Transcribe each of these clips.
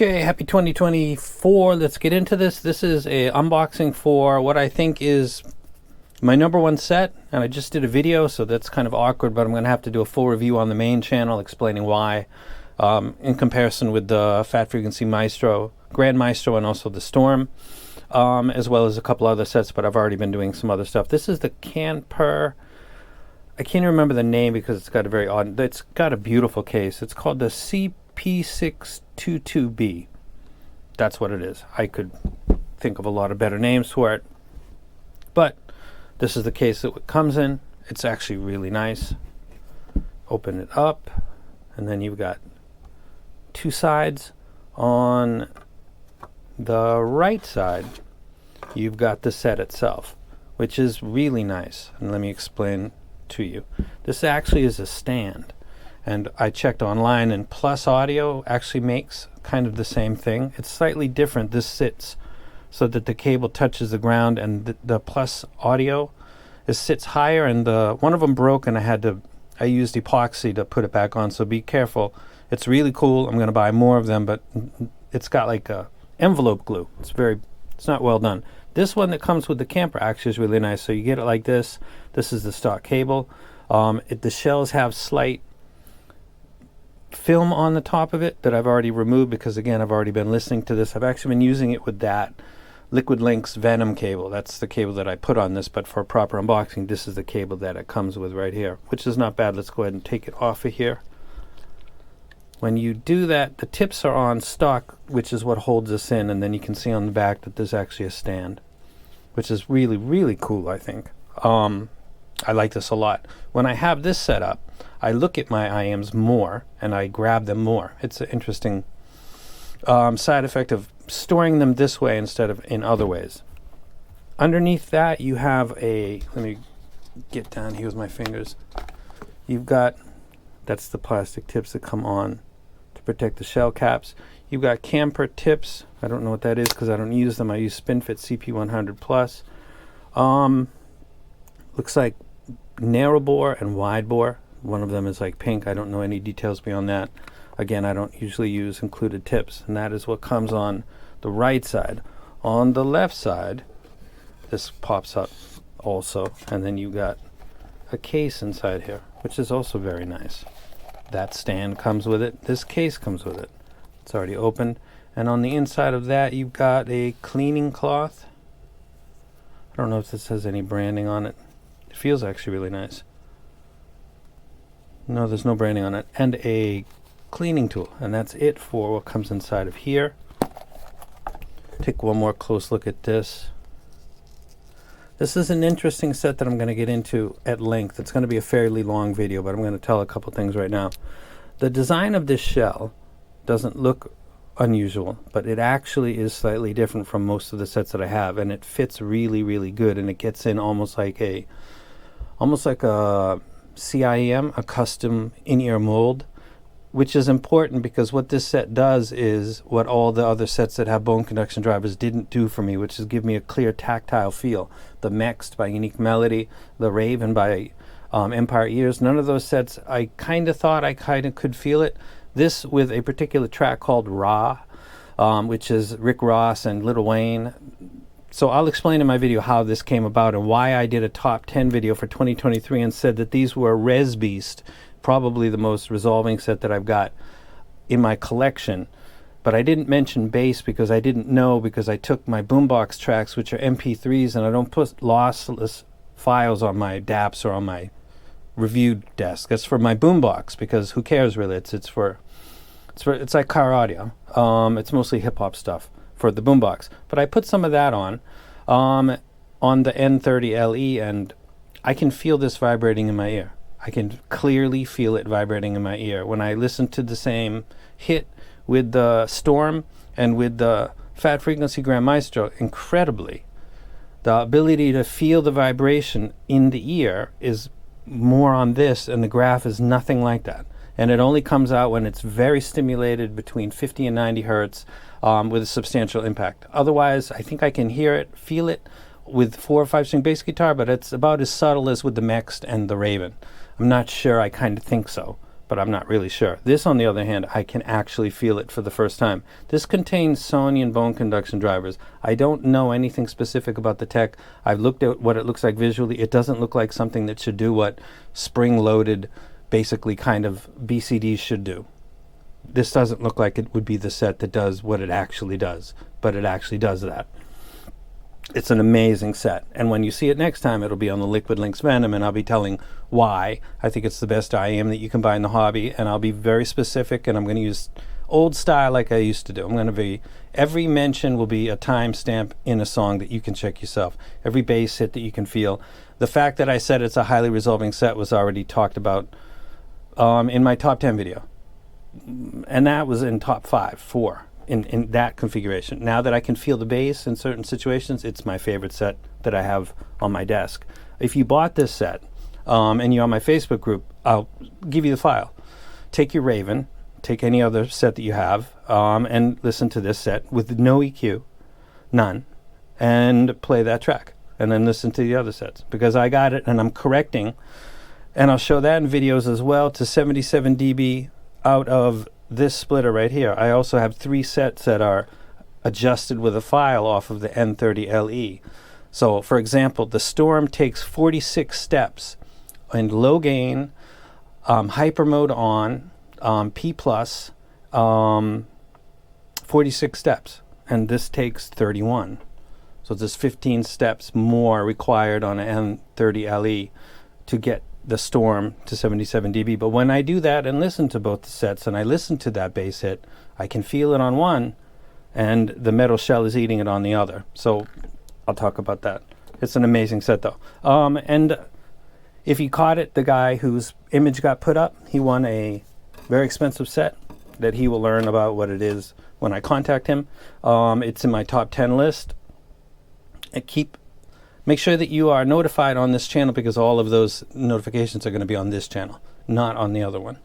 Okay, happy 2024. Let's get into this. This is a unboxing for what I think is my #1 set, and I just did a video, so that's kind of awkward, but I'm going to have to do a full review on the main channel explaining why, in comparison with the Fat Frequency Maestro, Grand Maestro, and also the Storm, as well as a couple other sets, but I've already been doing some other stuff. This is the CANPUR, I can't remember the name because it's got a very odd, it's got a beautiful case. It's called the CP622B. That's what it is. I could think of a lot of better names for it, but this is the case that it comes in. It's actually really nice. Open it up, and then you've got two sides. On the right side, you've got the set itself, which is really nice. And let me explain to you. This actually is a stand, and I checked online, and Plus Audio actually makes kind of the same thing. It's slightly different. This sits so that the cable touches the ground, and the Plus Audio sits higher, and one of them broke, and I used epoxy to put it back on, so be careful. It's really cool. I'm going to buy more of them, but it's got like a envelope glue. It's not well done. This one that comes with the CANPUR actually is really nice. So you get it like this. This is the stock cable. The shells have slight film on the top of it that I've already removed because, again, I've already been listening to this. I've actually been using it with that Liquid Links Venom cable. That's the cable that I put on this, but for a proper unboxing, this is the cable that it comes with right here, which is not bad. Let's go ahead and take it off of here. When you do that, the tips are on stock, which is what holds this in, and then you can see on the back that there's actually a stand, which is really, really cool, I think. I like this a lot. When I have this set up, I look at my IMs more, and I grab them more. It's an interesting side effect of storing them this way instead of in other ways. Underneath that, you have let me get down here with my fingers. You've got, that's the plastic tips that come on to protect the shell caps. You've got CANPUR tips. I don't know what that is because I don't use them. I use SpinFit CP100 Plus. Looks like narrow bore and wide bore. One of them is like pink. I don't know any details beyond that. Again, I don't usually use included tips, and that is what comes on the right side. On the left side, this pops up also, and then you got a case inside here, which is also very nice. That stand comes with it. This case comes with it. It's already opened. And on the inside of that, you've got a cleaning cloth. I don't know if this has any branding on it. It feels actually really nice. No, there's no branding on it. And a cleaning tool, and that's it for what comes inside of here. Take one more close look at this. This is an interesting set that I'm going to get into at length. It's going to be a fairly long video, but I'm going to tell a couple things right now. The design of this shell doesn't look unusual, but it actually is slightly different from most of the sets that I have, and it fits really, really good, and it gets in almost like a CIEM, a custom in-ear mold, which is important because what this set does is what all the other sets that have bone conduction drivers didn't do for me, which is give me a clear tactile feel. The Mexed by Unique Melody, the Raven by Empire Ears, none of those sets, I kind of thought I kind of could feel it. This with a particular track called Raw, which is Rick Ross and Lil Wayne. So I'll explain in my video how this came about and why I did a top 10 video for 2023 and said that these were Res Beast, probably the most resolving set that I've got in my collection. But I didn't mention bass because I didn't know, because I took my boombox tracks, which are MP3s, and I don't put lossless files on my DAPs or on my review desk. That's for my boombox, because who cares really? It's like car audio. It's mostly hip hop stuff for the boombox. But I put some of that on the N30 LE, and I can feel this vibrating in my ear. I can clearly feel it vibrating in my ear. When I listen to the same hit with the Storm and with the Fat Frequency Grand Maestro, incredibly, the ability to feel the vibration in the ear is more on this, and the graph is nothing like that. And it only comes out when it's very stimulated between 50 and 90 hertz with a substantial impact. Otherwise, I think I can hear it, feel it with 4 or 5 string bass guitar, but it's about as subtle as with the Mexed and the Raven. I'm not sure, I kind of think so. but I'm not really sure. This, on the other hand, I can actually feel it for the first time. This contains Sonian bone conduction drivers. I don't know anything specific about the tech. I've looked at what it looks like visually. It doesn't look like something that should do what spring-loaded, basically kind of BCDs should do. This doesn't look like it would be the set that does what it actually does, but it actually does that. It's an amazing set, and when you see it next time, it'll be on the Liquid Links Venom, and I'll be telling why I think it's the best IM that you can buy in the hobby, and I'll be very specific, and I'm going to use old style like I used to do. I'm going to be, every mention will be a timestamp in a song that you can check yourself, every bass hit that you can feel. The fact that I said it's a highly resolving set was already talked about in my top 10 video, and that was in top 4. In that configuration. Now that I can feel the bass in certain situations, it's my favorite set that I have on my desk. If you bought this set and you're on my Facebook group, I'll give you the file. Take your Raven, take any other set that you have, and listen to this set with no EQ, none, and play that track. And then listen to the other sets, because I got it and I'm correcting, and I'll show that in videos as well, to 77 dB out of this splitter right here. I also have 3 sets that are adjusted with a file off of the N30LE. So for example, the Storm takes 46 steps in low gain, hyper mode on, P+, 46 steps, and this takes 31. So there's 15 steps more required on an N30LE to get the Storm to 77 dB. But when I do that and listen to both the sets, and I listen to that bass hit, I can feel it on one, and the metal shell is eating it on the other. So I'll talk about that. It's an amazing set, though. And if you caught it, the guy whose image got put up, he won a very expensive set that he will learn about what it is when I contact him. It's in my top 10 list. And make sure that you are notified on this channel, because all of those notifications are going to be on this channel, not on the other one.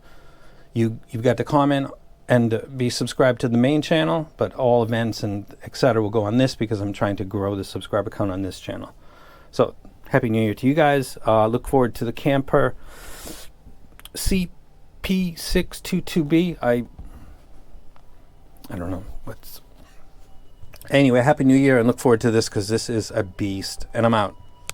You've got to comment and be subscribed to the main channel, but all events and etc. will go on this, because I'm trying to grow the subscriber count on this channel. So Happy New Year to you guys. Look forward to the CANPUR CP622B. I don't know what's... Anyway, Happy New Year, and look forward to this, because this is a beast. And I'm out.